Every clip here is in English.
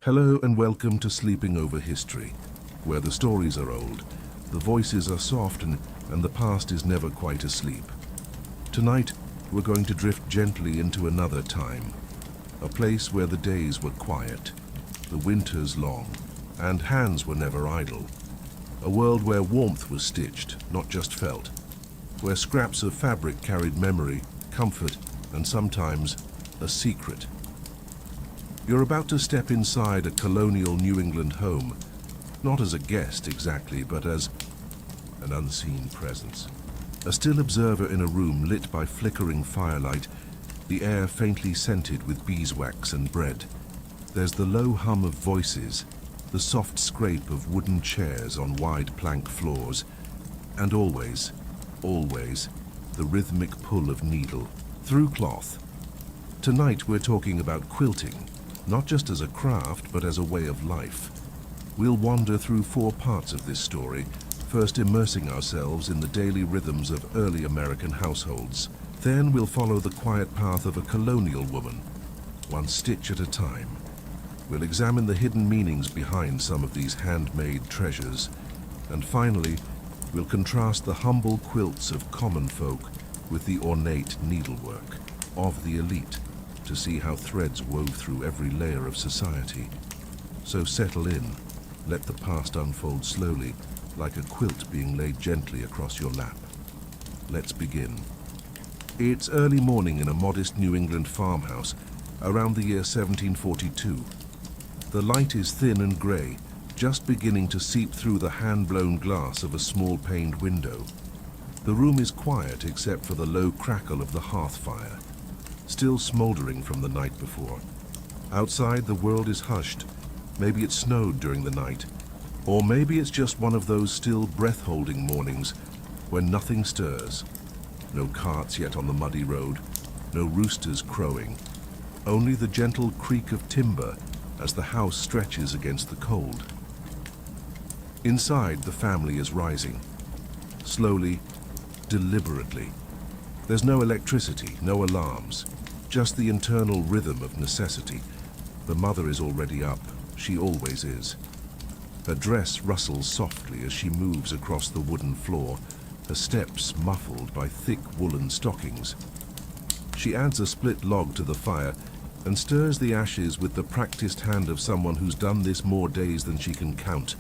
Hello and welcome to Sleeping Over History, where the stories are old, the voices are soft, and the past is never quite asleep. Tonight, we're going to drift gently into another time, a place where the days were quiet, the winters long, and hands were never idle. A world where warmth was stitched, not just felt, where scraps of fabric carried memory, comfort, and sometimes a secret. You're about to step inside a colonial New England home, not as a guest exactly, but as an unseen presence. A still observer in a room lit by flickering firelight, the air faintly scented with beeswax and bread. There's the low hum of voices, the soft scrape of wooden chairs on wide plank floors, and always, the rhythmic pull of needle through cloth. Tonight we're talking about quilting, not just as a craft, but as a way of life. We'll wander through four parts of this story, first immersing ourselves in the daily rhythms of early American households. Then we'll follow the quiet path of a colonial woman, one stitch at a time. We'll examine the hidden meanings behind some of these handmade treasures. And finally, we'll contrast the humble quilts of common folk with the ornate needlework of the elite, to see how threads wove through every layer of society. So settle in, let the past unfold slowly, like a quilt being laid gently across your lap. Let's begin. It's early morning in a modest New England farmhouse, around the year 1742. The light is thin and grey, just beginning to seep through the hand-blown glass of a small-paned window. The room is quiet except for the low crackle of the hearth fire, still smoldering from the night before. Outside, the world is hushed. Maybe it snowed during the night, or maybe it's just one of those still breath-holding mornings when nothing stirs. No carts yet on the muddy road, no roosters crowing, only the gentle creak of timber as the house stretches against the cold. Inside, the family is rising, slowly, deliberately. There's no electricity, no alarms, just the internal rhythm of necessity. The mother is already up. She always is. Her dress rustles softly as she moves across the wooden floor, her steps muffled by thick woolen stockings. She adds a split log to the fire and stirs the ashes with the practiced hand of someone who's done this more days than she can count.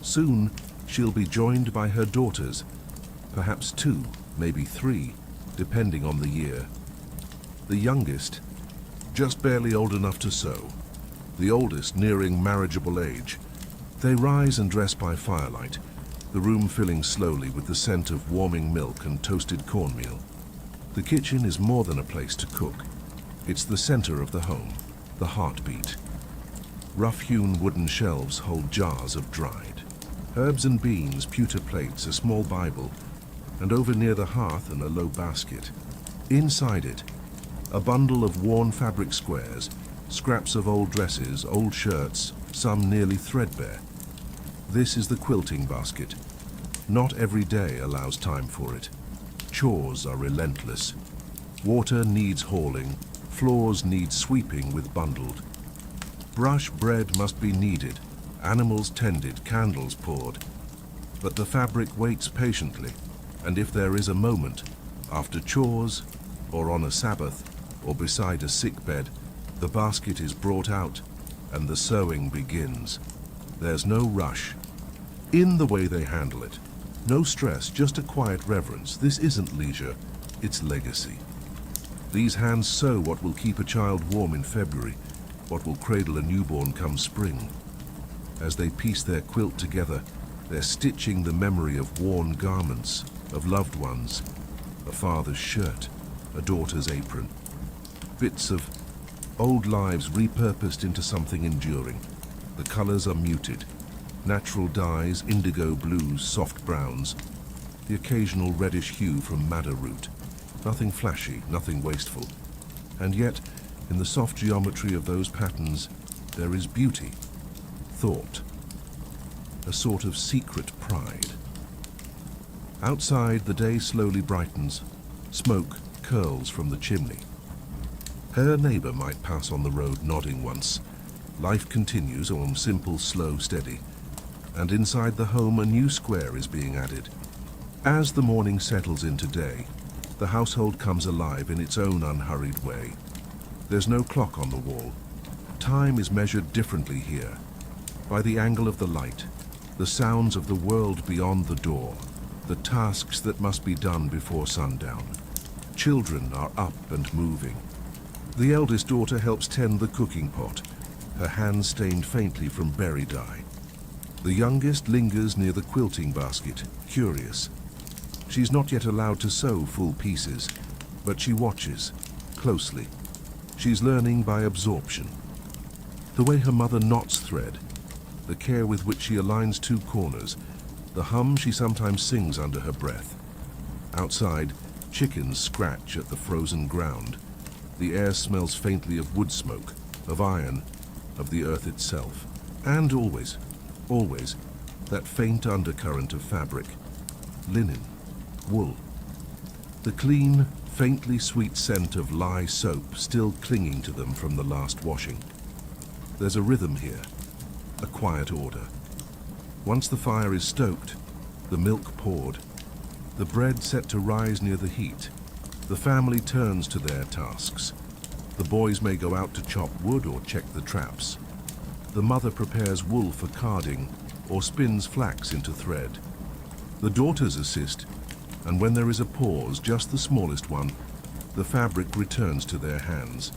Soon, she'll be joined by her daughters, perhaps two, maybe three, depending on the year. The youngest, just barely old enough to sew. The oldest nearing marriageable age. They rise and dress by firelight, the room filling slowly with the scent of warming milk and toasted cornmeal. The kitchen is more than a place to cook. It's the center of the home, the heartbeat. Rough-hewn wooden shelves hold jars of dried herbs and beans, pewter plates, a small Bible, and over near the hearth a low basket. Inside it, a bundle of worn fabric squares, scraps of old dresses, old shirts, some nearly threadbare. This is the quilting basket. Not every day allows time for it. Chores are relentless. Water needs hauling, floors need sweeping with bundled. Brush bread must be kneaded, animals tended, candles poured. But the fabric waits patiently, and if there is a moment, after chores, or on a Sabbath, or beside a sick bed, the basket is brought out and the sewing begins. There's no rush in the way they handle it. No stress, just a quiet reverence. This isn't leisure, it's legacy. These hands sew what will keep a child warm in February, what will cradle a newborn come spring. As they piece their quilt together, they're stitching the memory of worn garments, of loved ones, a father's shirt, a daughter's apron. Bits of old lives repurposed into something enduring. The colors are muted. Natural dyes, indigo blues, soft browns, the occasional reddish hue from madder root. Nothing flashy, nothing wasteful. And yet, in the soft geometry of those patterns, there is beauty, thought, a sort of secret pride. Outside, the day slowly brightens. Smoke curls from the chimney. Her neighbor might pass on the road nodding once, Life continues on simple, slow, steady. And inside the home, a new square is being added. As the morning settles into day, the household comes alive in its own unhurried way. There's no clock on the wall. Time is measured differently here, by the angle of the light, the sounds of the world beyond the door, the tasks that must be done before sundown. Children are up and moving. The eldest daughter helps tend the cooking pot, her hands stained faintly from berry dye. The youngest lingers near the quilting basket, curious. She's not yet allowed to sew full pieces, but she watches, closely. She's learning by absorption. The way her mother knots thread, the care with which she aligns two corners, the hum she sometimes sings under her breath. Outside, chickens scratch at the frozen ground. The air smells faintly of wood smoke, of iron, of the earth itself. And always, that faint undercurrent of fabric, linen, wool. The clean, faintly sweet scent of lye soap still clinging to them from the last washing. There's a rhythm here, a quiet order. Once the fire is stoked, the milk poured, the bread set to rise near the heat, the family turns to their tasks. The boys may go out to chop wood or check the traps. The mother prepares wool for carding or spins flax into thread. The daughters assist, and when there is a pause, just the smallest one, the fabric returns to their hands.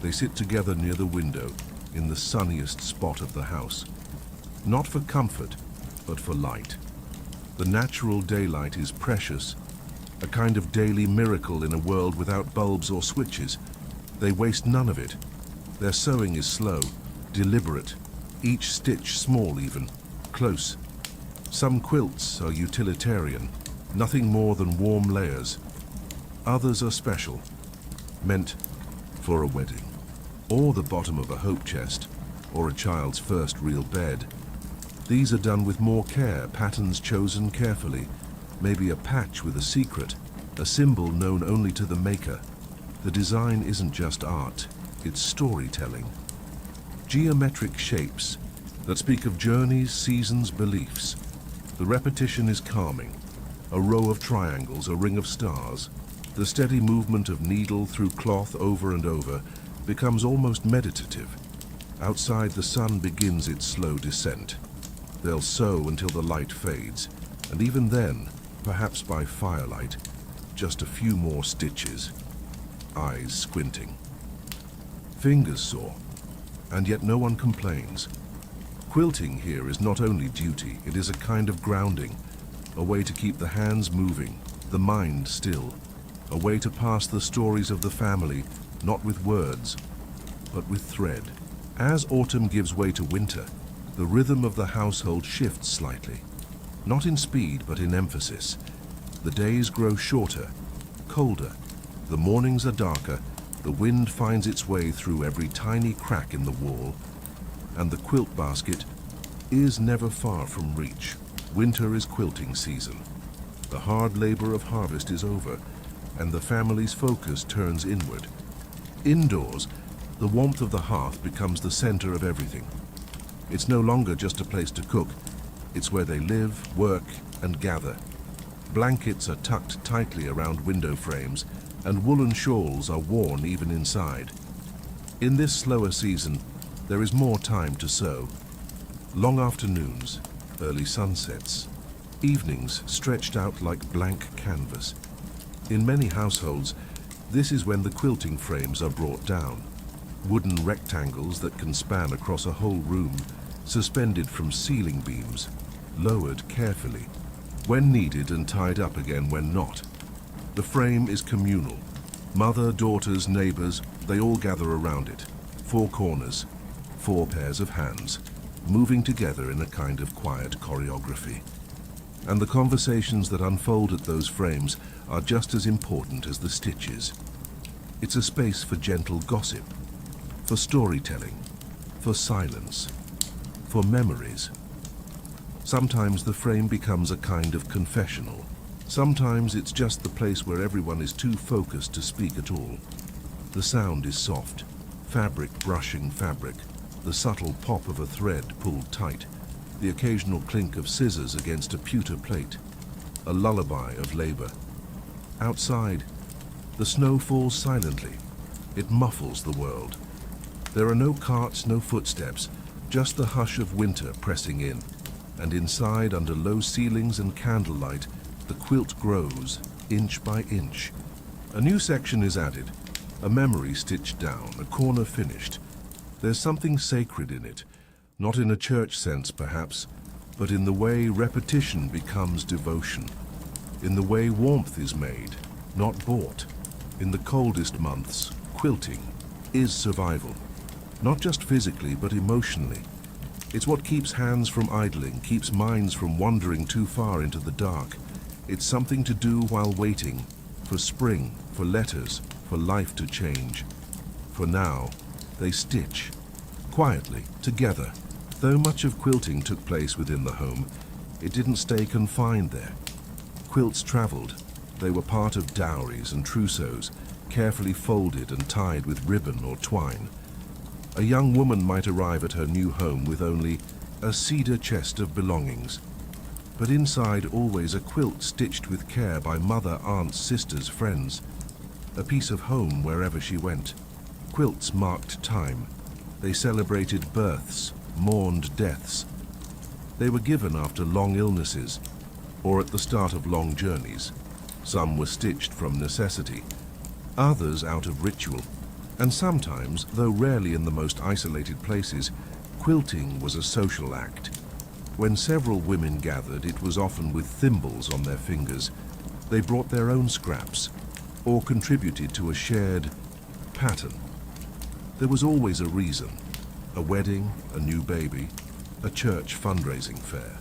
They sit together near the window, in the sunniest spot of the house. Not for comfort, but for light. The natural daylight is precious, a kind of daily miracle in a world without bulbs or switches. They waste none of it. Their sewing is slow, deliberate, each stitch small even, close. Some quilts are utilitarian, nothing more than warm layers. Others are special, meant for a wedding, or the bottom of a hope chest, or a child's first real bed. These are done with more care, patterns chosen carefully, maybe a patch with a secret, a symbol known only to the maker. The design isn't just art, it's storytelling. Geometric shapes that speak of journeys, seasons, beliefs. The repetition is calming. A row of triangles, a ring of stars. The steady movement of needle through cloth over and over becomes almost meditative. Outside, the sun begins its slow descent. They'll sew until the light fades, and even then, perhaps by firelight, just a few more stitches. Eyes squinting. Fingers sore, and yet no one complains. Quilting here is not only duty, it is a kind of grounding, a way to keep the hands moving, the mind still, a way to pass the stories of the family, not with words, but with thread. As autumn gives way to winter, the rhythm of the household shifts slightly, not in speed, but in emphasis. The days grow shorter, colder, the mornings are darker, the wind finds its way through every tiny crack in the wall, and the quilt basket is never far from reach. Winter is quilting season. The hard labor of harvest is over, and the family's focus turns inward. Indoors, the warmth of the hearth becomes the center of everything. It's no longer just a place to cook, it's where they live, work, and gather. Blankets are tucked tightly around window frames, and woolen shawls are worn even inside. In this slower season, there is more time to sew. Long afternoons, early sunsets, evenings stretched out like blank canvas. In many households, this is when the quilting frames are brought down. Wooden rectangles that can span across a whole room, suspended from ceiling beams, lowered carefully, when needed and tied up again when not. The frame is communal. Mother, daughters, neighbors, they all gather around it. Four corners, four pairs of hands, moving together in a kind of quiet choreography. And the conversations that unfold at those frames are just as important as the stitches. It's a space for gentle gossip, for storytelling, for silence, for memories. Sometimes the frame becomes a kind of confessional. Sometimes it's just the place where everyone is too focused to speak at all. The sound is soft, fabric brushing fabric, the subtle pop of a thread pulled tight, the occasional clink of scissors against a pewter plate, a lullaby of labor. Outside, the snow falls silently. It muffles the world. There are no carts, no footsteps, just the hush of winter pressing in. And inside, under low ceilings and candlelight, the quilt grows, inch by inch. A new section is added, a memory stitched down, a corner finished. There's something sacred in it, not in a church sense perhaps, but in the way repetition becomes devotion, in the way warmth is made, not bought. In the coldest months, quilting is survival, not just physically but emotionally. It's what keeps hands from idling, keeps minds from wandering too far into the dark. It's something to do while waiting, for spring, for letters, for life to change. For now, they stitch, quietly, together. Though much of quilting took place within the home, it didn't stay confined there. Quilts traveled. They were part of dowries and trousseaux, carefully folded and tied with ribbon or twine. A young woman might arrive at her new home with only a cedar chest of belongings, but inside always a quilt stitched with care by mother, aunts, sisters, friends. A piece of home wherever she went. Quilts marked time. They celebrated births, mourned deaths. They were given after long illnesses or at the start of long journeys. Some were stitched from necessity, others out of ritual. And sometimes, though rarely in the most isolated places, quilting was a social act. When several women gathered, it was often with thimbles on their fingers. They brought their own scraps or contributed to a shared pattern. There was always a reason: a wedding, a new baby, a church fundraising fair.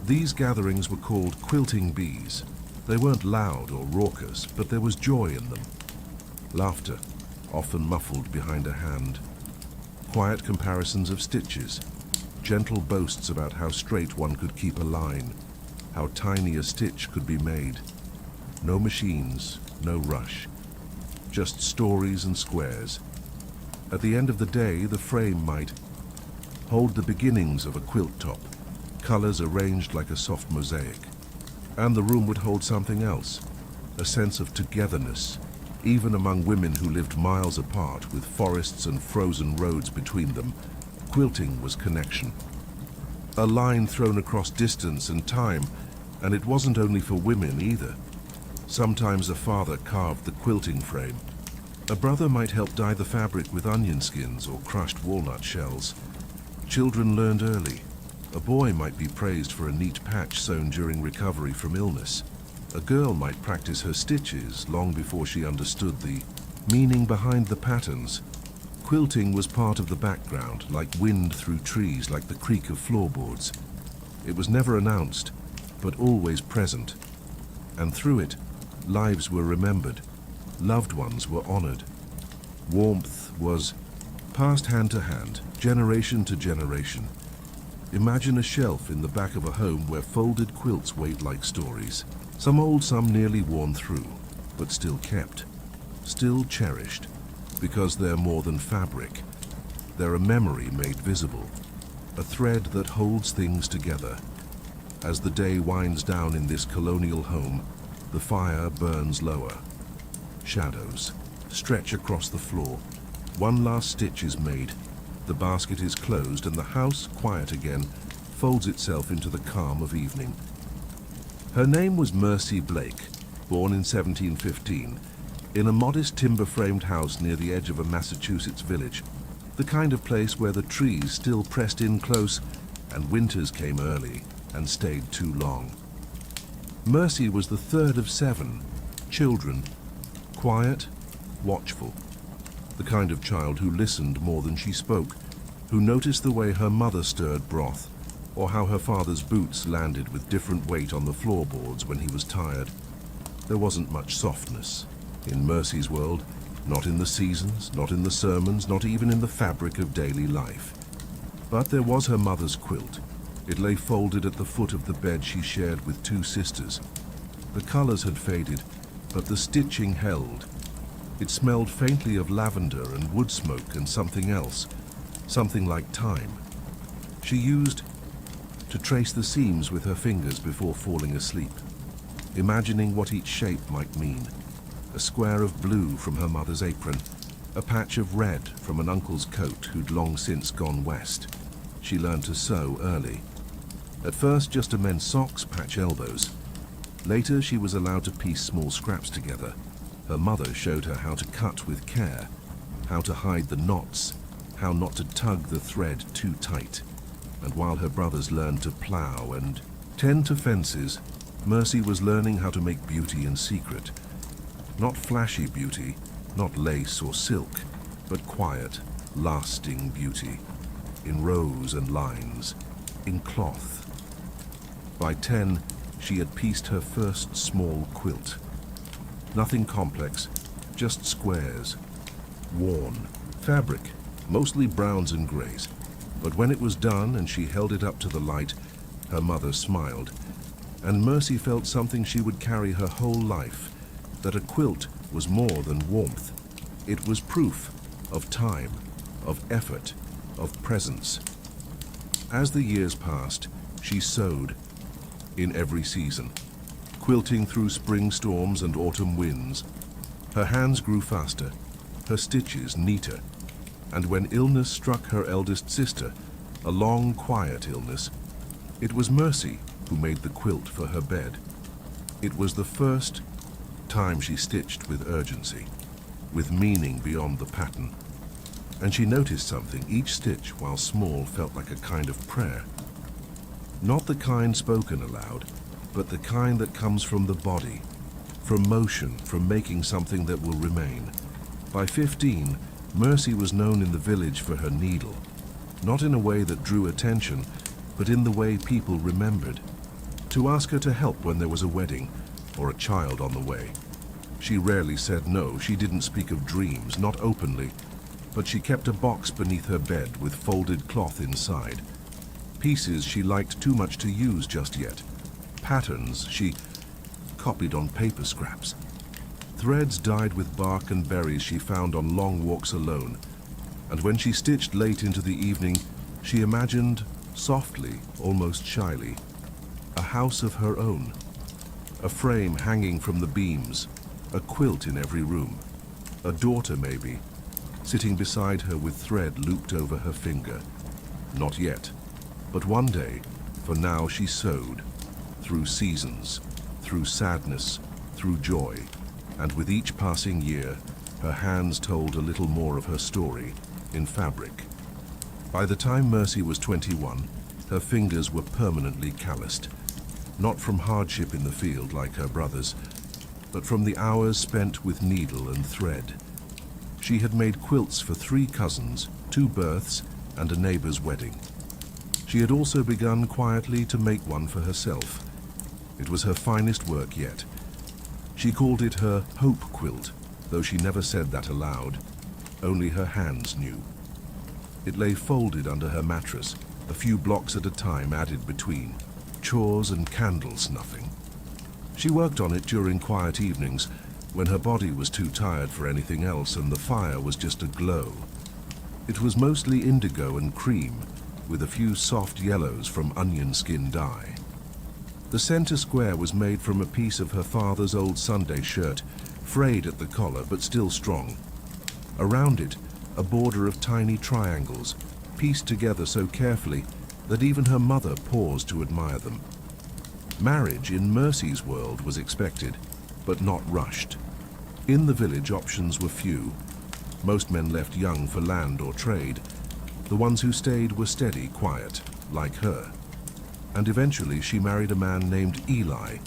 These gatherings were called quilting bees. They weren't loud or raucous, but there was joy in them. Laughter, often muffled behind a hand. Quiet comparisons of stitches. Gentle boasts about how straight one could keep a line, how tiny a stitch could be made. No machines, no rush. Just stories and squares. At the end of the day, the frame might hold the beginnings of a quilt top, colors arranged like a soft mosaic. And the room would hold something else, a sense of togetherness, even among women who lived miles apart with forests and frozen roads between them. Quilting was connection. A line thrown across distance and time, and it wasn't only for women either. Sometimes a father carved the quilting frame. A brother might help dye the fabric with onion skins or crushed walnut shells. Children learned early. A boy might be praised for a neat patch sewn during recovery from illness. A girl might practice her stitches long before she understood the meaning behind the patterns. Quilting was part of the background, like wind through trees, like the creak of floorboards. It was never announced, but always present. And through it, lives were remembered. Loved ones were honored. Warmth was passed hand to hand, generation to generation. Imagine a shelf in the back of a home where folded quilts wait like stories. Some old, some nearly worn through, but still kept, still cherished, because they're more than fabric. They're a memory made visible, a thread that holds things together. As the day winds down in this colonial home, the fire burns lower. Shadows stretch across the floor. One last stitch is made. The basket is closed and the house, quiet again, folds itself into the calm of evening. Her name was Mercy Blake, born in 1715, in a modest timber-framed house near the edge of a Massachusetts village, the kind of place where the trees still pressed in close and winters came early and stayed too long. Mercy was the third of 7 children, quiet, watchful, the kind of child who listened more than she spoke, who noticed the way her mother stirred broth, or how her father's boots landed with different weight on the floorboards when he was tired. There wasn't much softness in Mercy's world, not in the seasons, not in the sermons, not even in the fabric of daily life. But there was her mother's quilt. It lay folded at the foot of the bed she shared with 2 sisters. The colors had faded, but the stitching held. It smelled faintly of lavender and wood smoke and something else something like time. She used to trace the seams with her fingers before falling asleep, imagining what each shape might mean. A square of blue from her mother's apron, a patch of red from an uncle's coat who'd long since gone west. She learned to sew early. At first just to mend socks, patch elbows. Later she was allowed to piece small scraps together. Her mother showed her how to cut with care, how to hide the knots, how not to tug the thread too tight. And while her brothers learned to plow and tend to fences, Mercy was learning how to make beauty in secret. Not flashy beauty, not lace or silk, but quiet, lasting beauty, in rows and lines, in cloth. By 10, she had pieced her first small quilt. Nothing complex, just squares, worn, fabric, mostly browns and grays. But when it was done and she held it up to the light, her mother smiled. And Mercy felt something she would carry her whole life, that a quilt was more than warmth. It was proof of time, of effort, of presence. As the years passed, she sewed in every season, quilting through spring storms and autumn winds. Her hands grew faster, her stitches neater. And when illness struck her eldest sister, a long, quiet illness, it was Mercy who made the quilt for her bed. It was the first time she stitched with urgency, with meaning beyond the pattern. And she noticed something. Each stitch, while small, felt like a kind of prayer. Not the kind spoken aloud, but the kind that comes from the body, from motion, from making something that will remain. By 15, Mercy was known in the village for her needle, not in a way that drew attention, but in the way people remembered. To ask her to help when there was a wedding or a child on the way. She rarely said no. She didn't speak of dreams, not openly, but she kept a box beneath her bed with folded cloth inside. Pieces she liked too much to use just yet. Patterns she copied on paper scraps. Threads dyed with bark and berries she found on long walks alone. And when she stitched late into the evening, she imagined, softly, almost shyly, a house of her own. A frame hanging from the beams, a quilt in every room. A daughter, maybe, sitting beside her with thread looped over her finger. Not yet, but one day, for now she sewed, through seasons, through sadness, through joy. And with each passing year, her hands told a little more of her story, in fabric. By the time Mercy was 21, her fingers were permanently calloused, not from hardship in the field like her brothers, but from the hours spent with needle and thread. She had made quilts for 3 cousins, 2 births, and a neighbor's wedding. She had also begun quietly to make one for herself. It was her finest work yet. She called it her hope quilt, though she never said that aloud. Only her hands knew. It lay folded under her mattress, a few blocks at a time added between, chores and candle snuffing. She worked on it during quiet evenings, when her body was too tired for anything else and the fire was just a glow. It was mostly indigo and cream, with a few soft yellows from onion skin dye. The center square was made from a piece of her father's old Sunday shirt, frayed at the collar but still strong. Around it, a border of tiny triangles, pieced together so carefully that even her mother paused to admire them. Marriage in Mercy's world was expected, but not rushed. In the village, options were few. Most men left young for land or trade. The ones who stayed were steady, quiet, like her. And eventually she married a man named Eli,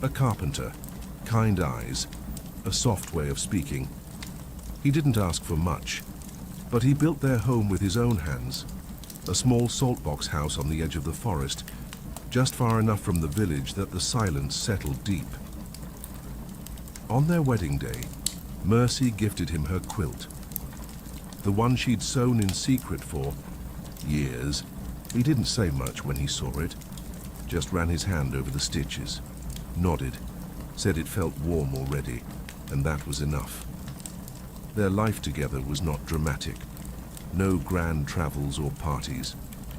a carpenter, kind eyes, a soft way of speaking. He didn't ask for much, but he built their home with his own hands, a small saltbox house on the edge of the forest, just far enough from the village that the silence settled deep. On their wedding day, Mercy gifted him her quilt, the one she'd sewn in secret for years. He didn't say much when he saw it, just ran his hand over the stitches, nodded, said it felt warm already, and that was enough. Their life together was not dramatic, No grand travels or parties,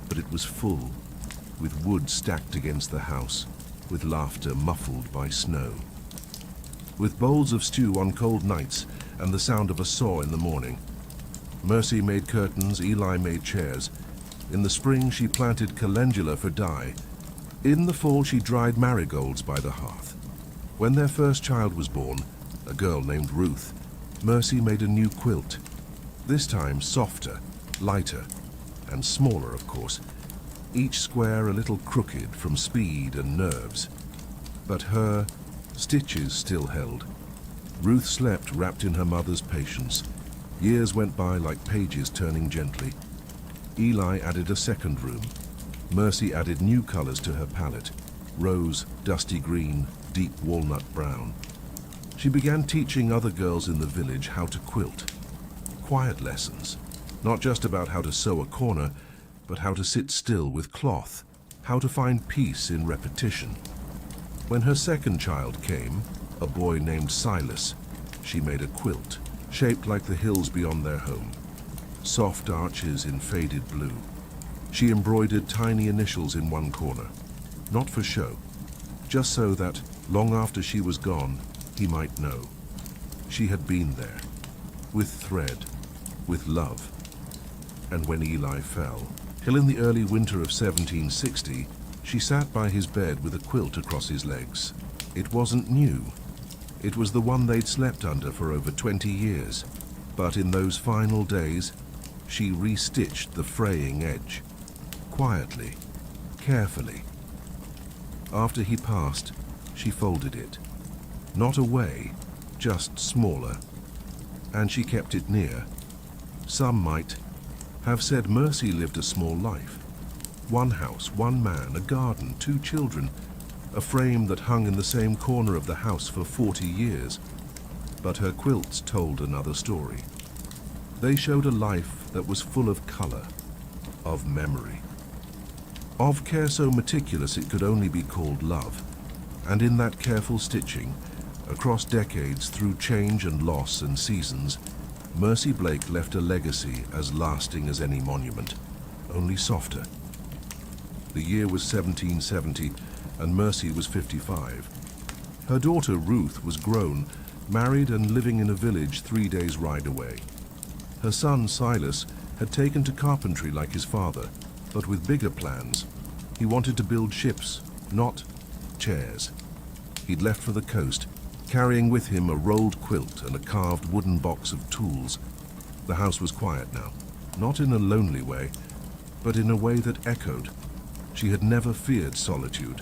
but it was full, with wood stacked against the house, with laughter muffled by snow. With bowls of stew on cold nights and the sound of a saw in the morning. Mercy made curtains, Eli made chairs. In the spring she planted calendula for dye. In the fall she dried marigolds by the hearth. When their first child was born, a girl named Ruth, Mercy made a new quilt. This time softer, lighter, and smaller, of course. Each square a little crooked from speed and nerves. But her stitches still held. Ruth slept wrapped in her mother's patience. Years went by like pages turning gently. Eli added a second room. Mercy added new colors to her palette. Rose, dusty green, deep walnut brown. She began teaching other girls in the village how to quilt. Quiet lessons, not just about how to sew a corner, but how to sit still with cloth, how to find peace in repetition. When her second child came, a boy named Silas, she made a quilt, shaped like the hills beyond their home. Soft arches in faded blue. She embroidered tiny initials in one corner, not for show, just so that, long after she was gone, he might know. She had been there, with thread, with love. And when Eli fell, till in the early winter of 1760, she sat by his bed with a quilt across his legs. It wasn't new. It was the one they'd slept under for over 20 years. But in those final days, she restitched the fraying edge. Quietly, carefully. After he passed, she folded it. Not away, just smaller. And she kept it near. Some might have said Mercy lived a small life. One house, one man, a garden, 2 children, a frame that hung in the same corner of the house for 40 years. But her quilts told another story. They showed a life that was full of color, of memory, of care so meticulous it could only be called love. And in that careful stitching, across decades, through change and loss and seasons, Mercy Blake left a legacy as lasting as any monument, only softer. The year was 1770, and Mercy was 55. Her daughter Ruth was grown, married and living in a village 3 days' ride away. Her son Silas had taken to carpentry like his father, but with bigger plans. He wanted to build ships, not chairs. He'd left for the coast, carrying with him a rolled quilt and a carved wooden box of tools. The house was quiet now, not in a lonely way, but in a way that echoed. She had never feared solitude.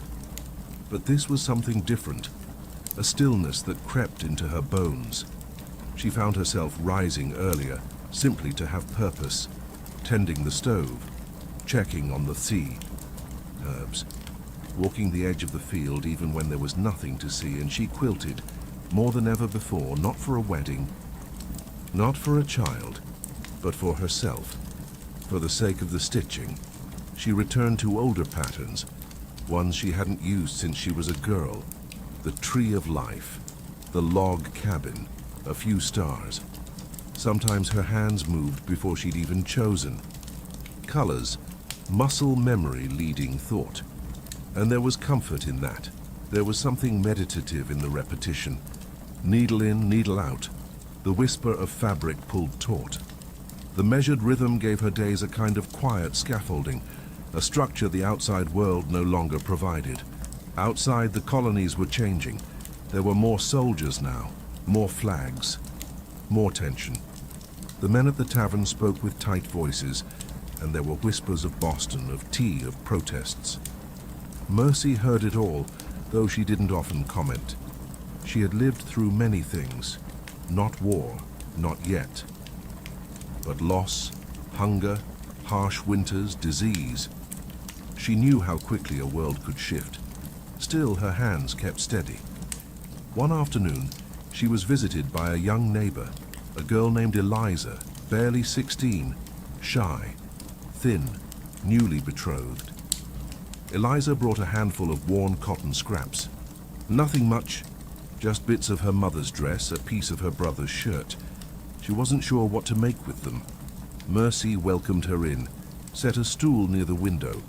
But this was something different, a stillness that crept into her bones. She found herself rising earlier, simply to have purpose, tending the stove, checking on the sea, herbs, walking the edge of the field even when there was nothing to see, and she quilted, more than ever before, not for a wedding, not for a child, but for herself. For the sake of the stitching, she returned to older patterns, ones she hadn't used since she was a girl. The tree of life, the log cabin, a few stars. Sometimes her hands moved before she'd even chosen. Colors, muscle memory leading thought. And there was comfort in that. There was something meditative in the repetition. Needle in, needle out. The whisper of fabric pulled taut. The measured rhythm gave her days a kind of quiet scaffolding, a structure the outside world no longer provided. Outside, the colonies were changing. There were more soldiers now, more flags, more tension. The men at the tavern spoke with tight voices, and there were whispers of Boston, of tea, of protests. Mercy heard it all, though she didn't often comment. She had lived through many things. Not war, not yet. But loss, hunger, harsh winters, disease. She knew how quickly a world could shift. Still, her hands kept steady. One afternoon, she was visited by a young neighbor, a girl named Eliza, barely 16, shy, thin, newly betrothed. Eliza brought a handful of worn cotton scraps. Nothing much, just bits of her mother's dress, a piece of her brother's shirt. She wasn't sure what to make with them. Mercy welcomed her in, set a stool near the window,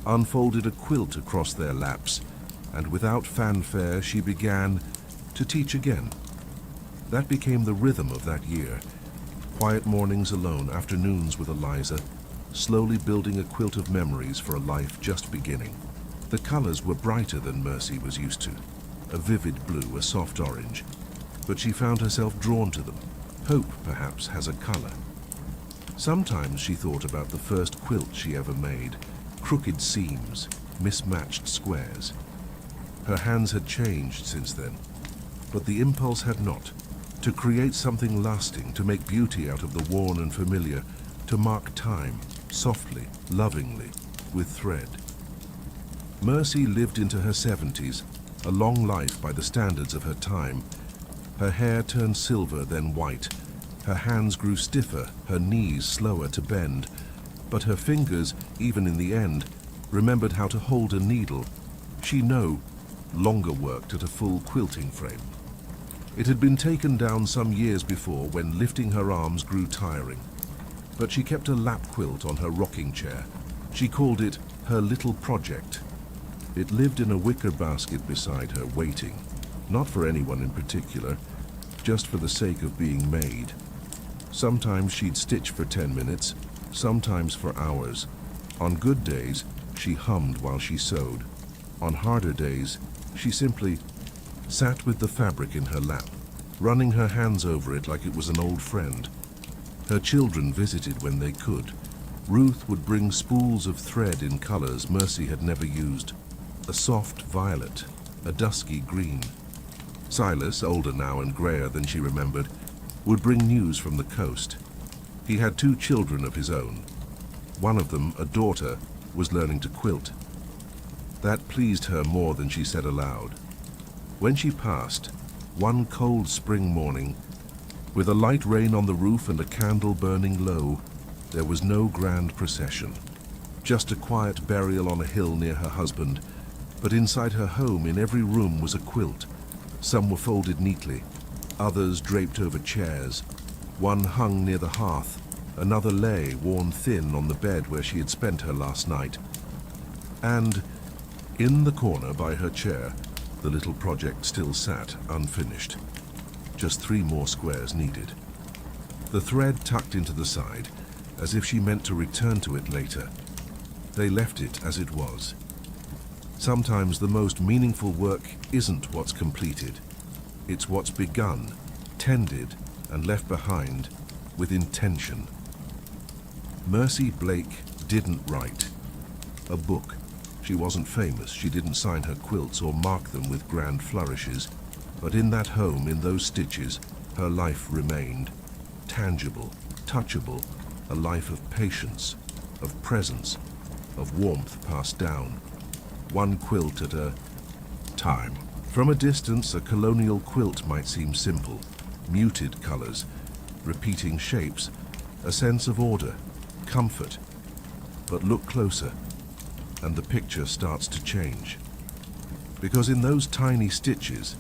unfolded a quilt across their laps, and without fanfare she began to teach again. That became the rhythm of that year. Quiet mornings alone, afternoons with Eliza, slowly building a quilt of memories for a life just beginning. The colors were brighter than Mercy was used to. A vivid blue, a soft orange. But she found herself drawn to them. Hope, perhaps, has a color. Sometimes she thought about the first quilt she ever made. Crooked seams, mismatched squares. Her hands had changed since then, but the impulse had not. To create something lasting, to make beauty out of the worn and familiar, to mark time, softly, lovingly, with thread. Mercy lived into her 70s, a long life by the standards of her time. Her hair turned silver, then white. Her hands grew stiffer, her knees slower to bend. But her fingers, even in the end, remembered how to hold a needle. She no longer worked at a full quilting frame. It had been taken down some years before when lifting her arms grew tiring. But she kept a lap quilt on her rocking chair. She called it her little project. It lived in a wicker basket beside her, waiting, not for anyone in particular, just for the sake of being made. Sometimes she'd stitch for 10 minutes, sometimes for hours. On good days, she hummed while she sewed. On harder days, she simply sat with the fabric in her lap, running her hands over it like it was an old friend. Her children visited when they could. Ruth would bring spools of thread in colors Mercy had never used. A soft violet, a dusky green. Silas, older now and grayer than she remembered, would bring news from the coast. He had 2 children of his own. One of them, a daughter, was learning to quilt. That pleased her more than she said aloud. When she passed, one cold spring morning, with a light rain on the roof and a candle burning low, there was no grand procession. Just a quiet burial on a hill near her husband, but inside her home in every room was a quilt. Some were folded neatly, others draped over chairs. One hung near the hearth, another lay, worn thin, on the bed where she had spent her last night. And in the corner by her chair, the little project still sat, unfinished. Just 3 more squares needed. The thread tucked into the side, as if she meant to return to it later. They left it as it was. Sometimes the most meaningful work isn't what's completed. It's what's begun, tended, and left behind with intention. Mercy Blake didn't write a book. She wasn't famous. She didn't sign her quilts or mark them with grand flourishes. But in that home, in those stitches, her life remained. Tangible, touchable, a life of patience, of presence, of warmth passed down. One quilt at a time. From a distance, a colonial quilt might seem simple. Muted colors, repeating shapes, a sense of order, comfort. But look closer, and the picture starts to change. Because in those tiny stitches,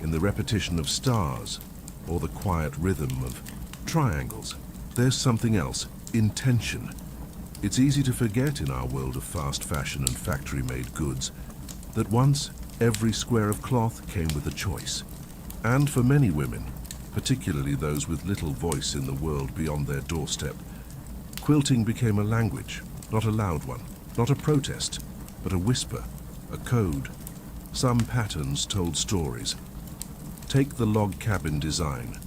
in the repetition of stars, or the quiet rhythm of triangles, there's something else, intention. It's easy to forget in our world of fast fashion and factory-made goods that once every square of cloth came with a choice. And for many women, particularly those with little voice in the world beyond their doorstep, quilting became a language, not a loud one, not a protest, but a whisper, a code. Some patterns told stories. Take the log cabin design.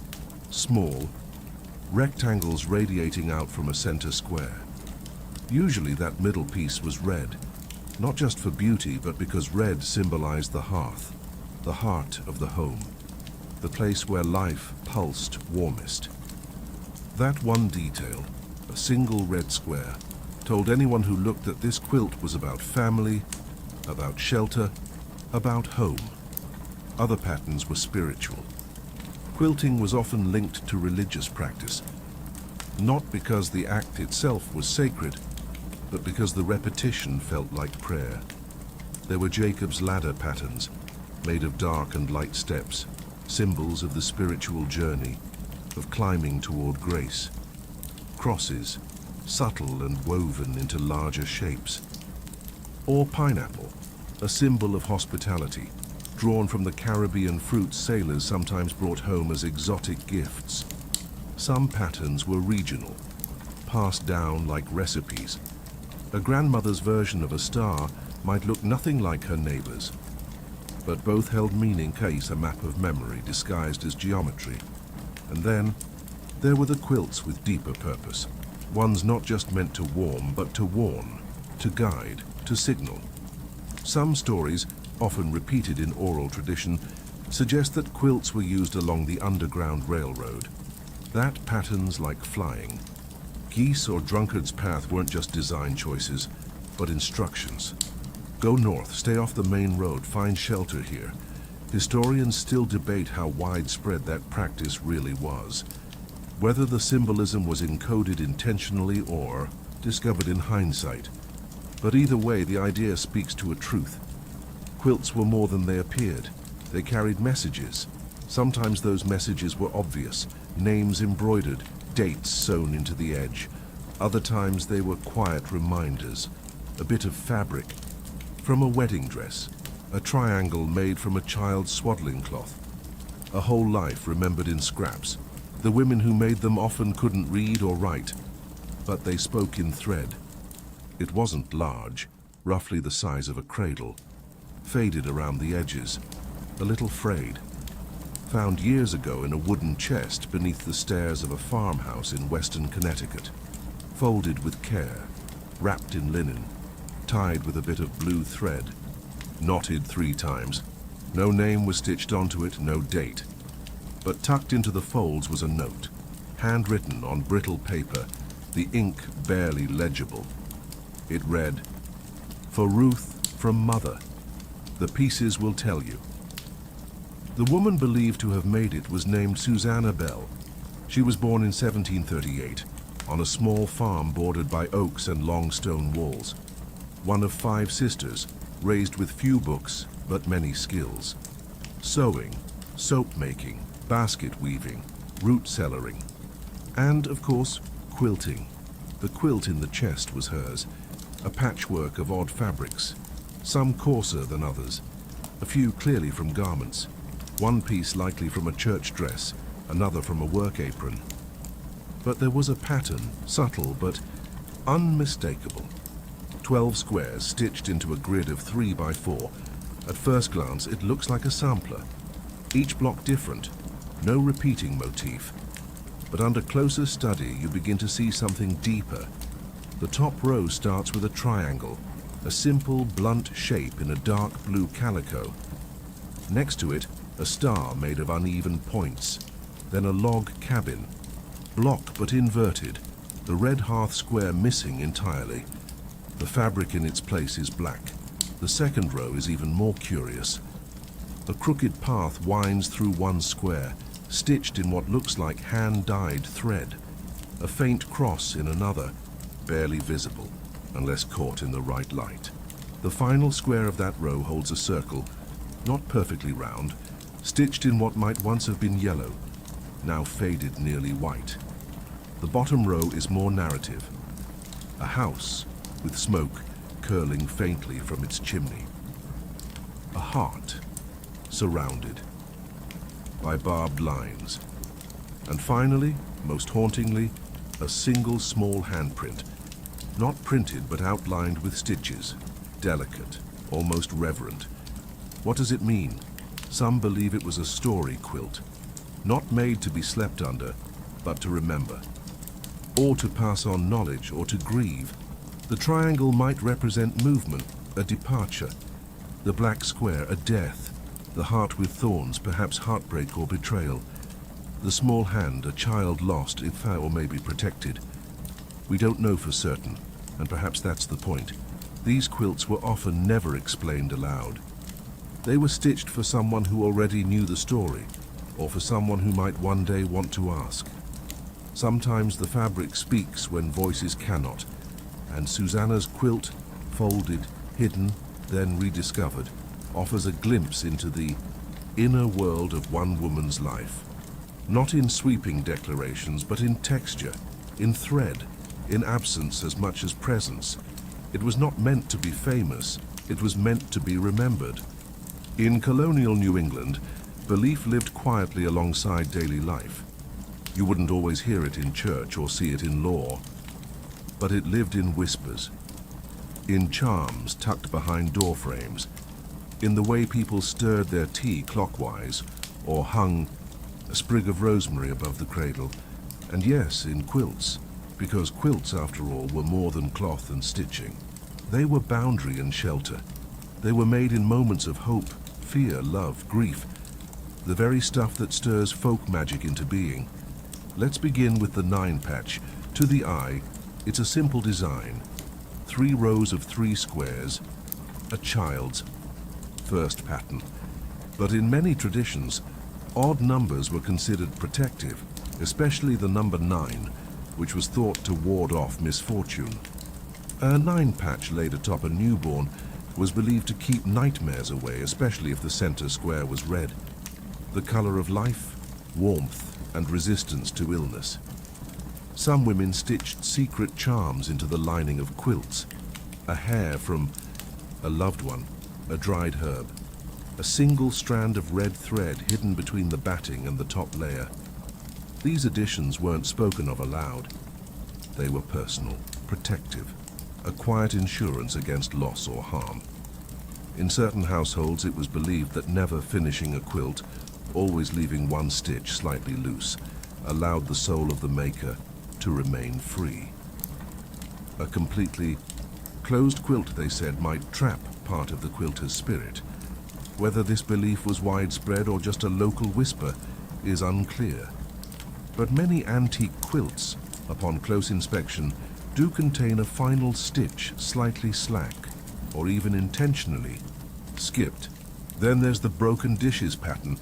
Small, rectangles radiating out from a center square. Usually that middle piece was red, not just for beauty, but because red symbolized the hearth, the heart of the home, the place where life pulsed warmest. That one detail, a single red square, told anyone who looked that this quilt was about family, about shelter, about home. Other patterns were spiritual. Quilting was often linked to religious practice, not because the act itself was sacred, but because the repetition felt like prayer. There were Jacob's ladder patterns, made of dark and light steps, symbols of the spiritual journey, of climbing toward grace. crosses, subtle and woven into larger shapes. Or pineapple, a symbol of hospitality, drawn from the Caribbean fruits sailors sometimes brought home as exotic gifts. Some patterns were regional, passed down like recipes. A grandmother's version of a star might look nothing like her neighbor's, but both held meaning, case a map of memory disguised as geometry. And then there were the quilts with deeper purpose, ones not just meant to warm, but to warn, to guide, to signal. Some stories, often repeated in oral tradition, suggest that quilts were used along the Underground Railroad. That patterns like flying. Geese or Drunkard's Path weren't just design choices, but instructions. Go north, stay off the main road, find shelter here. Historians still debate how widespread that practice really was, whether the symbolism was encoded intentionally or discovered in hindsight. But either way, the idea speaks to a truth. Quilts were more than they appeared. They carried messages. Sometimes those messages were obvious, names embroidered, dates sewn into the edge. Other times they were quiet reminders, a bit of fabric from a wedding dress, a triangle made from a child's swaddling cloth, a whole life remembered in scraps. The women who made them often couldn't read or write, but they spoke in thread. It wasn't large, roughly the size of a cradle, faded around the edges, a little frayed. Found years ago in a wooden chest beneath the stairs of a farmhouse in western Connecticut, folded with care, wrapped in linen, tied with a bit of blue thread, knotted 3 times. No name was stitched onto it, no date. But tucked into the folds was a note, handwritten on brittle paper, the ink barely legible. It read, "For Ruth from Mother. The pieces will tell you." The woman believed to have made it was named Susanna Bell. She was born in 1738 on a small farm bordered by oaks and long stone walls. One of 5 sisters, raised with few books but many skills. Sewing, soap making, basket weaving, root cellaring, and, of course, quilting. The quilt in the chest was hers, a patchwork of odd fabrics, some coarser than others, a few clearly from garments, one piece likely from a church dress, another from a work apron. But there was a pattern, subtle but unmistakable. 12 squares stitched into a grid of 3 by 4. At first glance, it looks like a sampler. Each block different, no repeating motif. But under closer study, you begin to see something deeper. The top row starts with a triangle, a simple, blunt shape in a dark blue calico. Next to it, a star made of uneven points. Then a log cabin, block but inverted, the red hearth square missing entirely. The fabric in its place is black. The second row is even more curious. A crooked path winds through one square, stitched in what looks like hand-dyed thread. A faint cross in another, barely visible, unless caught in the right light. The final square of that row holds a circle, not perfectly round, stitched in what might once have been yellow, now faded nearly white. The bottom row is more narrative. A house, with smoke curling faintly from its chimney. A heart, surrounded by barbed lines. And finally, most hauntingly, a single small handprint, not printed but outlined with stitches, delicate, almost reverent. What does it mean? Some believe it was a story quilt, not made to be slept under, but to remember, or to pass on knowledge, or to grieve. The triangle might represent movement, a departure. The black square, a death. The heart with thorns, perhaps heartbreak or betrayal. The small hand, a child lost, if or maybe protected. We don't know for certain, and perhaps that's the point. These quilts were often never explained aloud. They were stitched for someone who already knew the story, or for someone who might one day want to ask. Sometimes the fabric speaks when voices cannot, and Susanna's quilt, folded, hidden, then rediscovered, offers a glimpse into the inner world of one woman's life. Not in sweeping declarations, but in texture, in thread, in absence as much as presence. It was not meant to be famous, it was meant to be remembered. In colonial New England, belief lived quietly alongside daily life. You wouldn't always hear it in church or see it in law, but it lived in whispers, in charms tucked behind door frames, in the way people stirred their tea clockwise or hung a sprig of rosemary above the cradle, and yes, in quilts, because quilts, after all, were more than cloth and stitching. They were boundary and shelter. They were made in moments of hope, fear, love, grief, the very stuff that stirs folk magic into being. Let's begin with the 9-patch. To the eye, it's a simple design. 3 rows of 3 squares, a child's first pattern. But in many traditions, odd numbers were considered protective, especially the number 9, which was thought to ward off misfortune. A 9-patch laid atop a newborn was believed to keep nightmares away, especially if the center square was red. The color of life, warmth, and resistance to illness. Some women stitched secret charms into the lining of quilts. A hair from a loved one, a dried herb, a single strand of red thread hidden between the batting and the top layer. These additions weren't spoken of aloud. They were personal, protective, a quiet insurance against loss or harm. In certain households, it was believed that never finishing a quilt, always leaving one stitch slightly loose, allowed the soul of the maker to remain free. A completely closed quilt, they said, might trap part of the quilter's spirit. Whether this belief was widespread or just a local whisper is unclear. But many antique quilts, upon close inspection, do contain a final stitch slightly slack, or even intentionally skipped. Then there's the broken dishes pattern,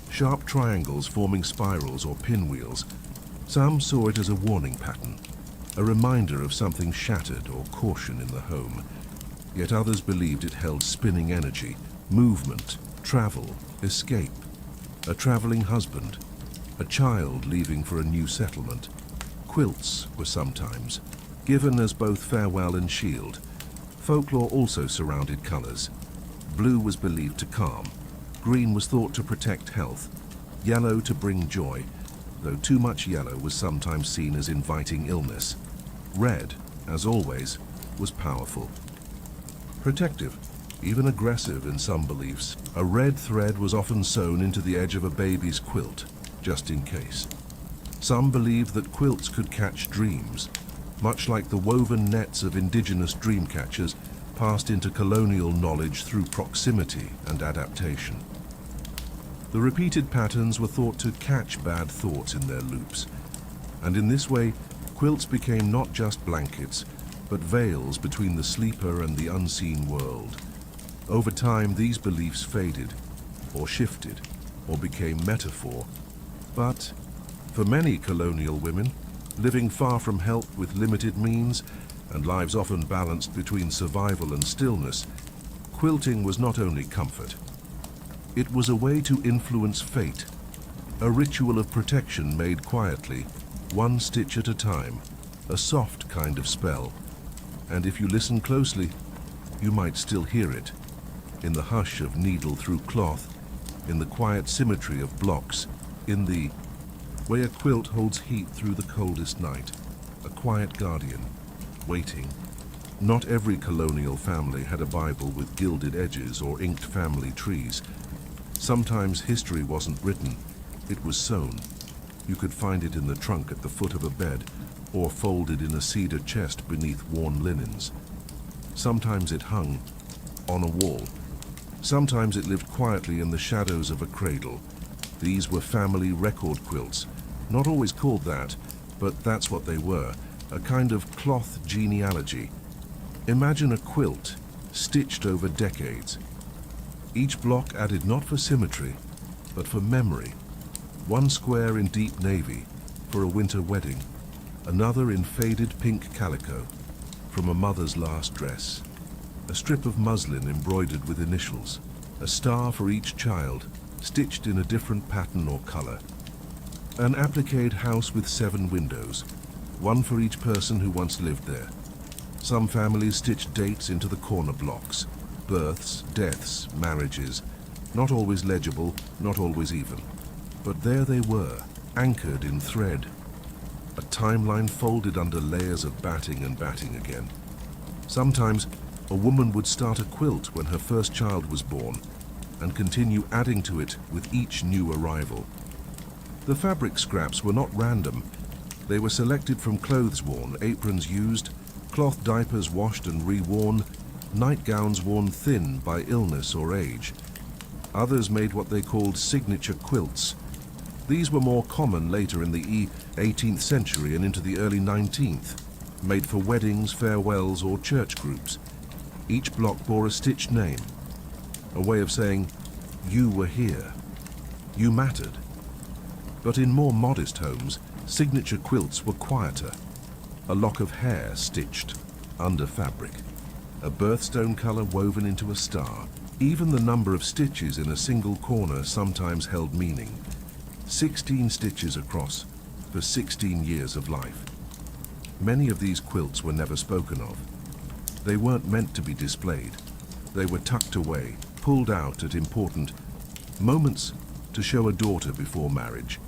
sharp triangles forming spirals or pinwheels. Some saw it as a warning pattern, a reminder of something shattered or caution in the home. Yet others believed it held spinning energy, movement, travel, escape, a traveling husband, a child leaving for a new settlement. Quilts were sometimes given as both farewell and shield. Folklore also surrounded colors. Blue was believed to calm, green was thought to protect health, yellow to bring joy, though too much yellow was sometimes seen as inviting illness. Red, as always, was powerful. Protective, even aggressive in some beliefs. A red thread was often sewn into the edge of a baby's quilt, just in case. Some believed that quilts could catch dreams, much like the woven nets of indigenous dream catchers passed into colonial knowledge through proximity and adaptation. The repeated patterns were thought to catch bad thoughts in their loops, and in this way, quilts became not just blankets, but veils between the sleeper and the unseen world. Over time, these beliefs faded, or shifted, or became metaphor. But for many colonial women, living far from help with limited means, and lives often balanced between survival and stillness, quilting was not only comfort. It was a way to influence fate, a ritual of protection made quietly, one stitch at a time, a soft kind of spell. And if you listen closely, you might still hear it, in the hush of needle through cloth, in the quiet symmetry of blocks, in the way a quilt holds heat through the coldest night, a quiet guardian, waiting. Not every colonial family had a Bible with gilded edges or inked family trees. Sometimes history wasn't written, it was sewn. You could find it in the trunk at the foot of a bed, or folded in a cedar chest beneath worn linens. Sometimes it hung on a wall. Sometimes it lived quietly in the shadows of a cradle. These were family record quilts, not always called that, but that's what they were, a kind of cloth genealogy. Imagine a quilt stitched over decades. Each block added not for symmetry, but for memory. One square in deep navy for a winter wedding, another in faded pink calico from a mother's last dress, a strip of muslin embroidered with initials, a star for each child, stitched in a different pattern or color, an appliqued house with 7 windows, one for each person who once lived there. Some families stitched dates into the corner blocks. Births, deaths, marriages. Not always legible, not always even. But there they were, anchored in thread. A timeline folded under layers of batting and batting again. Sometimes, a woman would start a quilt when her first child was born and continue adding to it with each new arrival. The fabric scraps were not random. They were selected from clothes worn, aprons used, cloth diapers washed and reworn, nightgowns worn thin by illness or age. Others made what they called signature quilts. These were more common later in the 18th century and into the early 19th, made for weddings, farewells, or church groups. Each block bore a stitched name, a way of saying, you were here, you mattered. But in more modest homes, signature quilts were quieter. A lock of hair stitched under fabric, a birthstone color woven into a star. Even the number of stitches in a single corner sometimes held meaning. 16 stitches across for 16 years of life. Many of these quilts were never spoken of. They weren't meant to be displayed. They were tucked away, pulled out at important moments to show a daughter before marriage,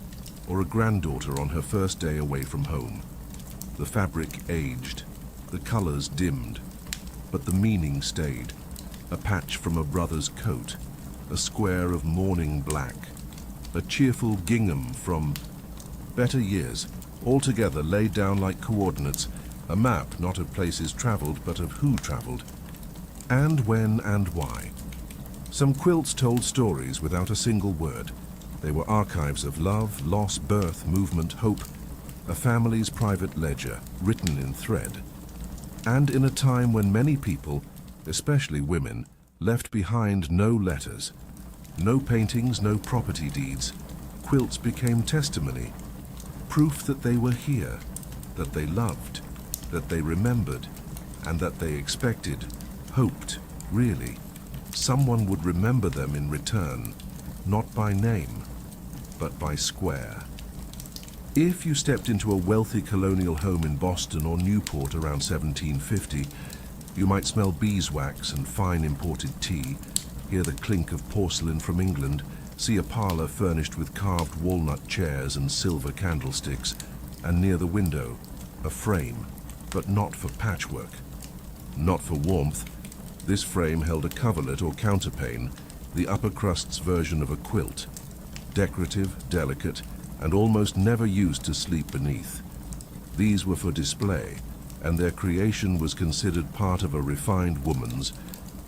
or a granddaughter on her first day away from home. The fabric aged, the colors dimmed, but the meaning stayed. A patch from a brother's coat, a square of morning black, a cheerful gingham from better years, altogether laid down like coordinates, a map not of places traveled but of who traveled, and when and why. Some quilts told stories without a single word. They were archives of love, loss, birth, movement, hope, a family's private ledger, written in thread. And in a time when many people, especially women, left behind no letters, no paintings, no property deeds, quilts became testimony, proof that they were here, that they loved, that they remembered, and that they expected, hoped, really, someone would remember them in return, not by name, but by square. If you stepped into a wealthy colonial home in Boston or Newport around 1750, you might smell beeswax and fine imported tea, hear the clink of porcelain from England, see a parlor furnished with carved walnut chairs and silver candlesticks, and near the window, a frame, but not for patchwork. Not for warmth. This frame held a coverlet or counterpane, the upper crust's version of a quilt. Decorative, delicate, and almost never used to sleep beneath. These were for display, and their creation was considered part of a refined woman's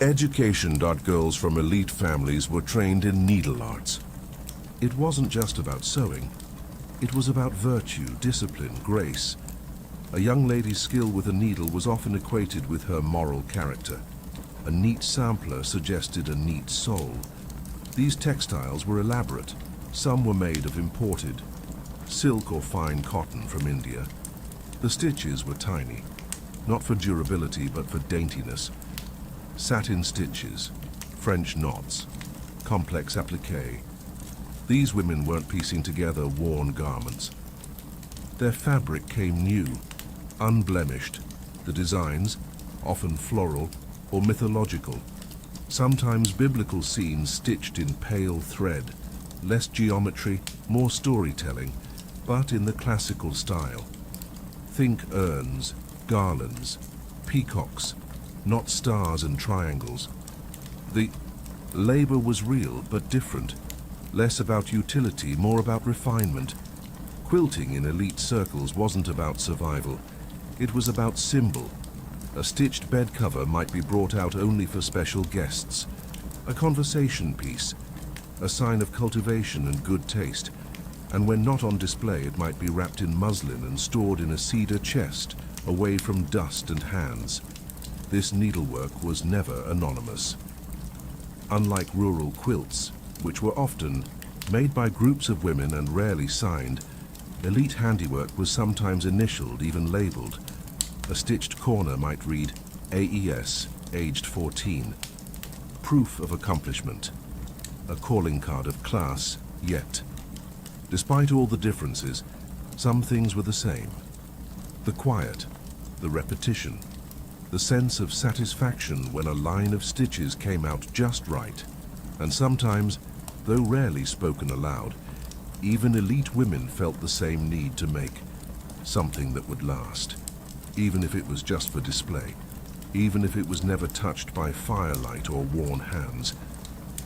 education. Girls from elite families were trained in needle arts. It wasn't just about sewing. It was about virtue, discipline, grace. A young lady's skill with a needle was often equated with her moral character. A neat sampler suggested a neat soul. These textiles were elaborate. Some were made of imported silk or fine cotton from India. The stitches were tiny, not for durability but for daintiness. Satin stitches, French knots, complex applique. These women weren't piecing together worn garments. Their fabric came new, unblemished. The designs, often floral or mythological, sometimes biblical scenes stitched in pale thread, less geometry, more storytelling, but in the classical style. Think urns, garlands, peacocks, not stars and triangles. The labor was real but different, less about utility, more about refinement. Quilting in elite circles wasn't about survival. It was about symbol. A stitched bed cover might be brought out only for special guests. A conversation piece, a sign of cultivation and good taste. And when not on display, it might be wrapped in muslin and stored in a cedar chest, away from dust and hands. This needlework was never anonymous. Unlike rural quilts, which were often made by groups of women and rarely signed, elite handiwork was sometimes initialed, even labeled. A stitched corner might read AES, aged 14. Proof of accomplishment. A calling card of class, yet. Despite all the differences, some things were the same. The quiet, the repetition, the sense of satisfaction when a line of stitches came out just right, and sometimes, though rarely spoken aloud, even elite women felt the same need to make something that would last, even if it was just for display, even if it was never touched by firelight or worn hands.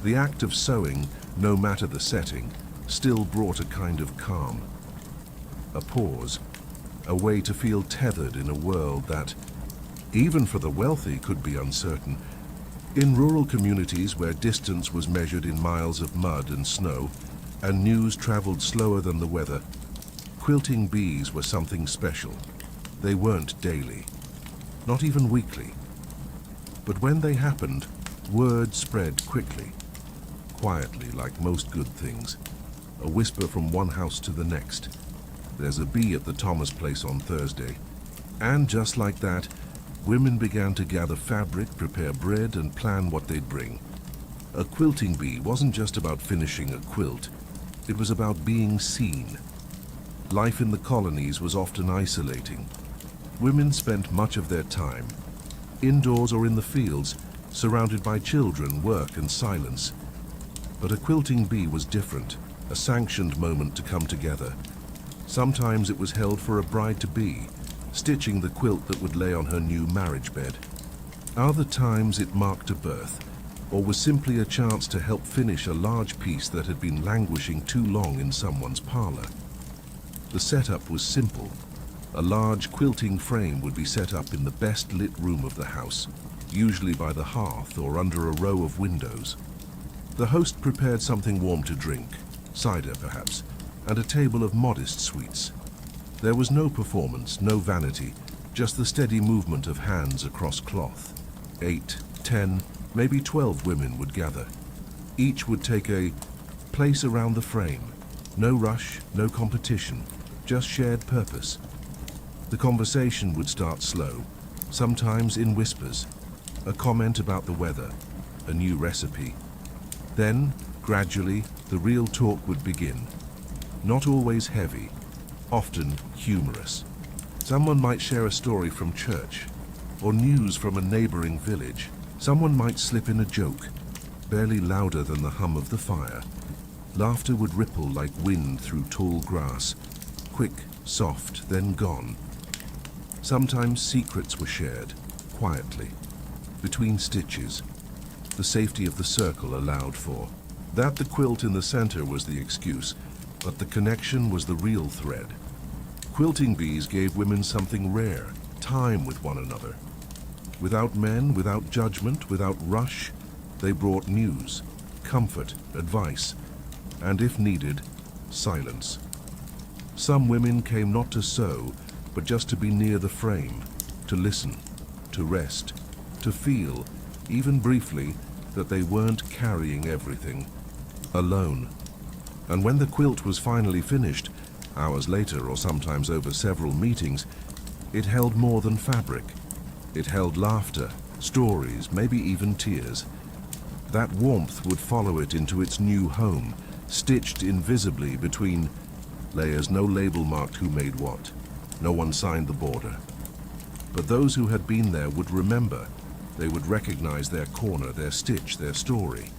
The act of sewing, no matter the setting, still brought a kind of calm, a pause, a way to feel tethered in a world that, even for the wealthy, could be uncertain. In rural communities where distance was measured in miles of mud and snow, and news traveled slower than the weather, quilting bees were something special. They weren't daily, not even weekly. But when they happened, word spread quickly, quietly, like most good things. A whisper from one house to the next. There's a bee at the Thomas place on Thursday. And just like that, women began to gather fabric, prepare bread, and plan what they'd bring. A quilting bee wasn't just about finishing a quilt. It was about being seen. Life in the colonies was often isolating. Women spent much of their time, indoors or in the fields, surrounded by children, work, and silence. But a quilting bee was different, a sanctioned moment to come together. Sometimes it was held for a bride-to-be, stitching the quilt that would lay on her new marriage bed. Other times it marked a birth, or was simply a chance to help finish a large piece that had been languishing too long in someone's parlor. The setup was simple. A large quilting frame would be set up in the best lit room of the house, usually by the hearth or under a row of windows. The host prepared something warm to drink, cider perhaps, and a table of modest sweets. There was no performance, no vanity, just the steady movement of hands across cloth. 8, 10, maybe 12 women would gather. Each would take a place around the frame. No rush, no competition, just shared purpose. The conversation would start slow, sometimes in whispers, a comment about the weather, a new recipe. Then, gradually, the real talk would begin. Not always heavy, often humorous. Someone might share a story from church, or news from a neighboring village. Someone might slip in a joke, barely louder than the hum of the fire. Laughter would ripple like wind through tall grass, quick, soft, then gone. Sometimes secrets were shared, quietly, between stitches. The safety of the circle allowed for. That the quilt in the center was the excuse, but the connection was the real thread. Quilting bees gave women something rare, time with one another. Without men, without judgment, without rush, they brought news, comfort, advice, and if needed, silence. Some women came not to sew, but just to be near the frame, to listen, to rest, to feel, even briefly, that they weren't carrying everything alone. And when the quilt was finally finished, hours later or sometimes over several meetings, it held more than fabric. It held laughter, stories, maybe even tears. That warmth would follow it into its new home, stitched invisibly between layers. No label marked who made what. No one signed the border. But those who had been there would remember. They would recognize their corner, their stitch, their story.